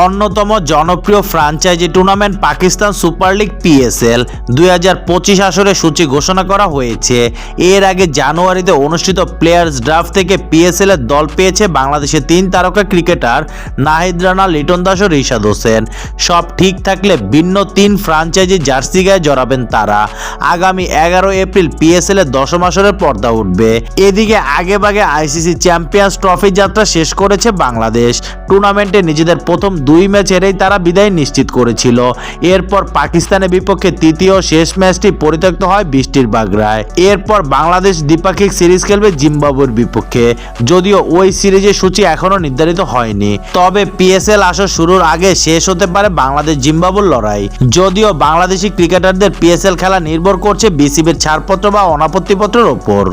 অন্যতম জনপ্রিয় franchise tournament Pakistan super league PSL 2025 আসরের সূচি ঘোষণা করা হয়েছে। এর আগে জানুয়ারিতে অনুষ্ঠিত প্লেয়ার্স ড্রাফট থেকে পিএসএল এর দল পেয়েছে বাংলাদেশের 3 তারকা ক্রিকেটার নাহিদ রানা, লিটন দাস ও রিশাদ হোসেন। সব ঠিক থাকলে ভিন্ন 3 ফ্র্যাঞ্চাইজি জার্সি গায়ে জড়াবেন তারা। আগামী 11 এপ্রিল পিএসএল এর 10ম আসরের পর্দা উঠবে। এদিকে আগেভাগে আইসিসি চ্যাম্পিয়ন্স ট্রফি যাত্রা শেষ করেছে বাংলাদেশ। টুর্নামেন্টে নিজেদের প্রথম 2 ম্যাচ হেরেই তারা বিদায় নিশ্চিত করেছিল। এরপর পাকিস্তানের বিপক্ষে তৃতীয় শেষ ম্যাচটি পরিত্যক্ত হয় বৃষ্টির বাগড়ায়। এরপর বাংলাদেশ দ্বিপাক্ষিক সিরিজ খেলবে জিম্বাবুয়ের বিপক্ষে। যদিও ওই সিরিজের সূচি এখনো নির্ধারিত হয়নি, তবে পিএসএল আসর শুরুর আগে শেষ হতে পারে বাংলাদেশ জিম্বাবুর লড়াই। যদিও বাংলাদেশি ক্রিকেটারদের পিএসএল খেলা নির্ভর করছে বিসিবির ছাড়পত্র বা অনাপত্তিপত্রের ওপর।